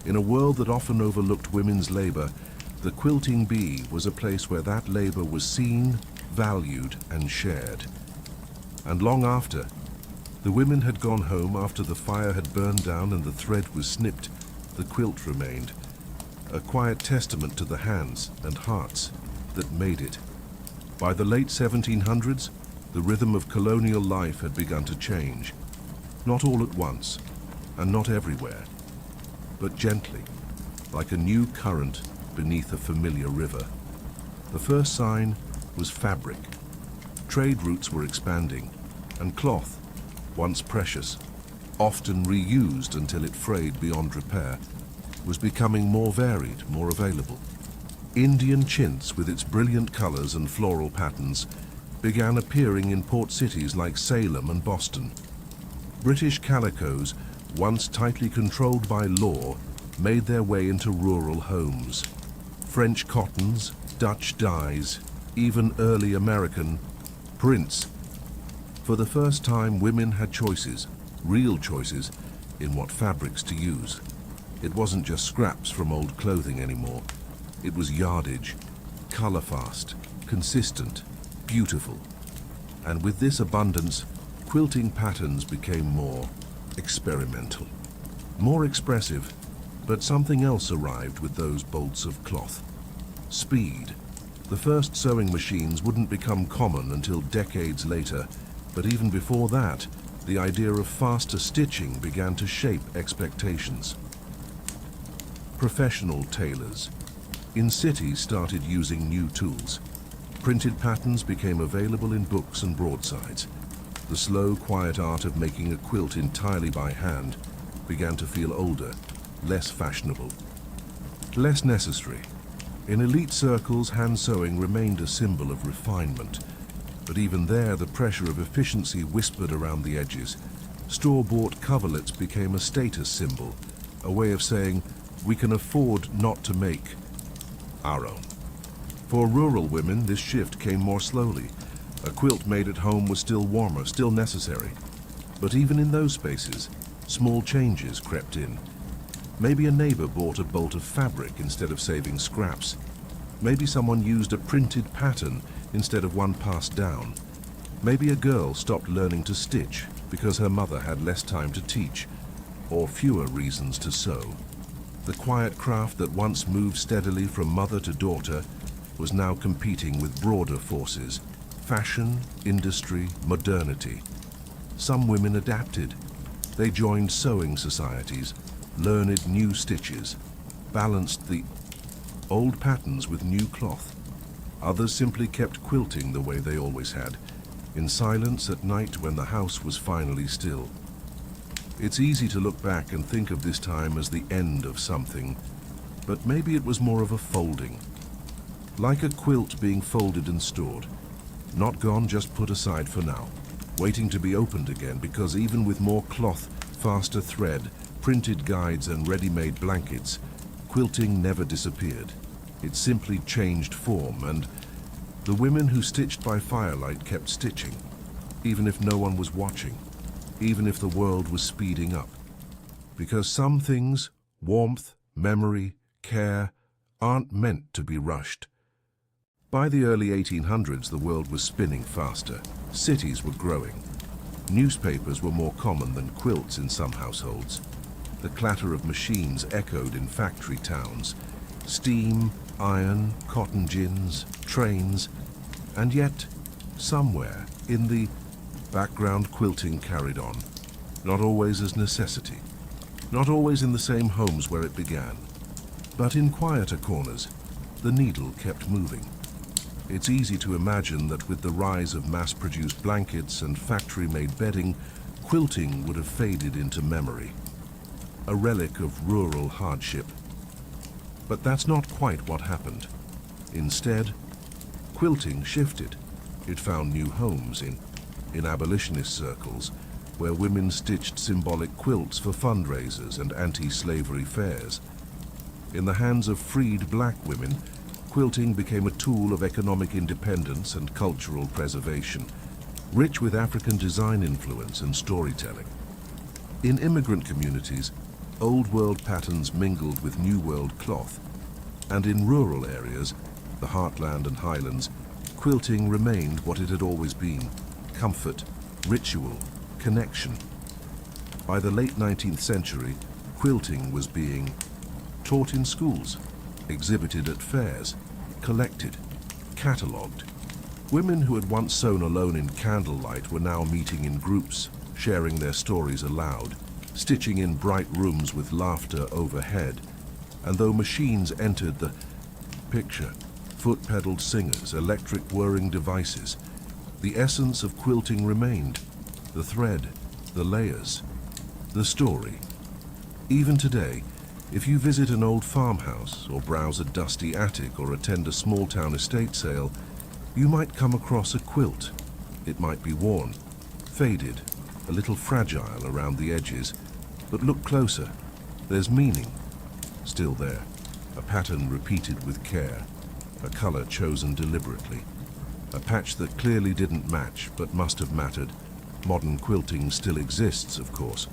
In a world that often overlooked women's labor, the quilting bee was a place where that labor was seen, valued, and shared. And long after, the women had gone home after the fire had burned down and the thread was snipped, the quilt remained, a quiet testament to the hands and hearts that made it. By the late 1700s, the rhythm of colonial life had begun to change. Not all at once, and not everywhere, but gently, like a new current beneath a familiar river. The first sign was fabric. Trade routes were expanding, and cloth, once precious, often reused until it frayed beyond repair, was becoming more varied, more available. Indian chintz, with its brilliant colors and floral patterns, began appearing in port cities like Salem and Boston. British calicos, once tightly controlled by law, made their way into rural homes. French cottons, Dutch dyes, even early American Prints. For the first time, women had choices, real choices, in what fabrics to use. It wasn't just scraps from old clothing anymore. It was yardage, color-fast, consistent, beautiful. And with this abundance, quilting patterns became more experimental, more expressive, but something else arrived with those bolts of cloth. Speed. The first sewing machines wouldn't become common until decades later, but even before that, the idea of faster stitching began to shape expectations. Professional tailors in cities started using new tools. Printed patterns became available in books and broadsides. The slow, quiet art of making a quilt entirely by hand began to feel older, less fashionable, less necessary. In elite circles, hand sewing remained a symbol of refinement, but even there the pressure of efficiency whispered around the edges. Store-bought coverlets became a status symbol, a way of saying, we can afford not to make our own. For rural women, this shift came more slowly. A quilt made at home was still warmer, still necessary. But even in those spaces, small changes crept in. Maybe a neighbor bought a bolt of fabric instead of saving scraps. Maybe someone used a printed pattern instead of one passed down. Maybe a girl stopped learning to stitch because her mother had less time to teach, or fewer reasons to sew. The quiet craft that once moved steadily from mother to daughter was now competing with broader forces: fashion, industry, modernity. Some women adapted. They joined sewing societies, learned new stitches, balanced the old patterns with new cloth. Others simply kept quilting the way they always had, in silence at night when the house was finally still. It's easy to look back and think of this time as the end of something, but maybe it was more of a folding. Like a quilt being folded and stored. Not gone, just put aside for now, waiting to be opened again, because even with more cloth, faster thread, printed guides and ready-made blankets, quilting never disappeared. It simply changed form, and the women who stitched by firelight kept stitching, even if no one was watching, even if the world was speeding up. Because some things, warmth, memory, care, aren't meant to be rushed. By the early 1800s, the world was spinning faster. Cities were growing. Newspapers were more common than quilts in some households. The clatter of machines echoed in factory towns. Steam, iron, cotton gins, trains, and yet, somewhere in the background, quilting carried on. Not always as necessity. Not always in the same homes where it began. But in quieter corners, the needle kept moving. It's easy to imagine that with the rise of mass-produced blankets and factory-made bedding, quilting would have faded into memory, a relic of rural hardship. But that's not quite what happened. Instead, quilting shifted. It found new homes in abolitionist circles, where women stitched symbolic quilts for fundraisers and anti-slavery fairs. In the hands of freed black women, quilting became a tool of economic independence and cultural preservation, rich with African design influence and storytelling. In immigrant communities, Old World patterns mingled with New World cloth, and in rural areas, the heartland and highlands, quilting remained what it had always been: comfort, ritual, connection. By the late 19th century, quilting was being taught in schools, exhibited at fairs, collected, catalogued. Women who had once sewn alone in candlelight were now meeting in groups, sharing their stories aloud, stitching in bright rooms with laughter overhead. And though machines entered the picture, foot-pedaled singers, electric whirring devices, the essence of quilting remained: the thread, the layers, the story. Even today, if you visit an old farmhouse or browse a dusty attic or attend a small-town estate sale, you might come across a quilt. It might be worn, faded, a little fragile around the edges, but look closer. There's meaning still there, a pattern repeated with care, a color chosen deliberately. A patch that clearly didn't match, but must have mattered. Modern quilting still exists, of course.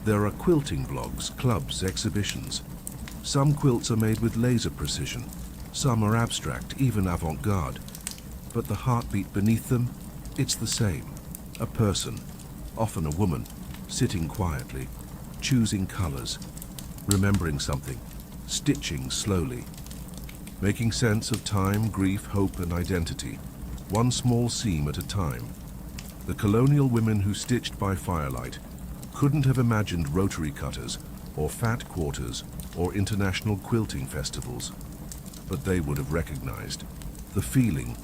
There are quilting blogs, clubs, exhibitions. Some quilts are made with laser precision. Some are abstract, even avant-garde. But the heartbeat beneath them, it's the same. A person, often a woman, sitting quietly, choosing colors, remembering something, stitching slowly, making sense of time, grief, hope, and identity, one small seam at a time. The colonial women who stitched by firelight couldn't have imagined rotary cutters, or fat quarters, or international quilting festivals, but they would have recognized the feeling,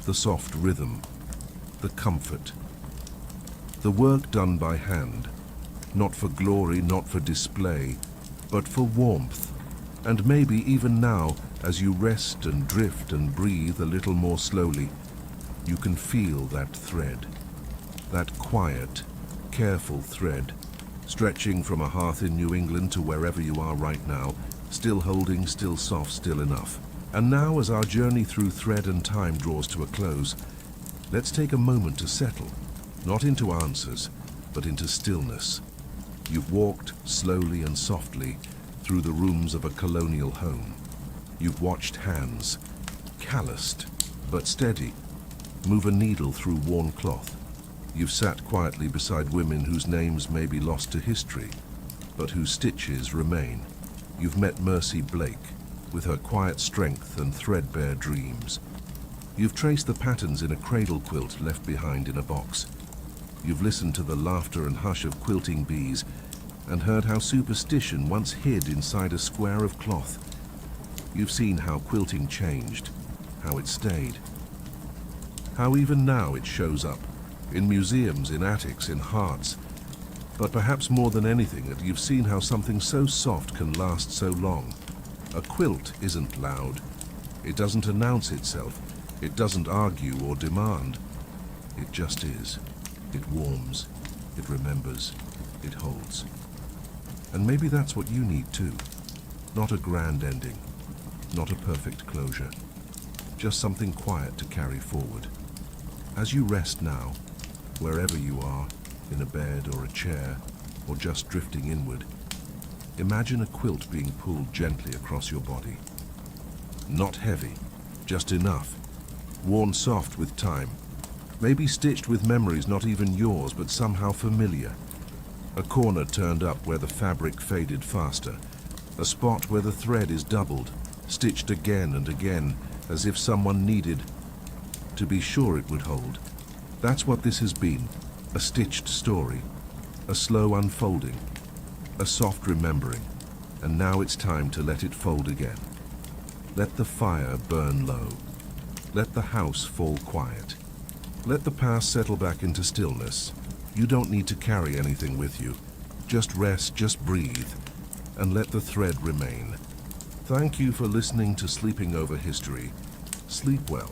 the soft rhythm, the comfort. The work done by hand, not for glory, not for display, but for warmth. And maybe even now, as you rest and drift and breathe a little more slowly, you can feel that thread, that quiet, careful thread, stretching from a hearth in New England to wherever you are right now, still holding, still soft, still enough. And now, as our journey through thread and time draws to a close, let's take a moment to settle, not into answers, but into stillness. You've walked slowly and softly through the rooms of a colonial home. You've watched hands, calloused but steady, move a needle through worn cloth. You've sat quietly beside women whose names may be lost to history, but whose stitches remain. You've met Mercy Blake, with her quiet strength and threadbare dreams. You've traced the patterns in a cradle quilt left behind in a box. You've listened to the laughter and hush of quilting bees and heard how superstition once hid inside a square of cloth. You've seen how quilting changed, how it stayed, how even now it shows up, in museums, in attics, in hearts. But perhaps more than anything, that you've seen how something so soft can last so long. A quilt isn't loud. It doesn't announce itself. It doesn't argue or demand. It just is. It warms. It remembers. It holds. And maybe that's what you need too. Not a grand ending. Not a perfect closure. Just something quiet to carry forward. As you rest now, wherever you are, in a bed or a chair, or just drifting inward, imagine a quilt being pulled gently across your body. Not heavy, just enough. Worn soft with time. Maybe stitched with memories not even yours, but somehow familiar. A corner turned up where the fabric faded faster. A spot where the thread is doubled, stitched again and again, as if someone needed to be sure it would hold. That's what this has been. A stitched story. A slow unfolding. A soft remembering. And now it's time to let it fold again. Let the fire burn low. Let the house fall quiet. Let the past settle back into stillness. You don't need to carry anything with you. Just rest, just breathe, and let the thread remain. Thank you for listening to Sleeping Over History. Sleep well.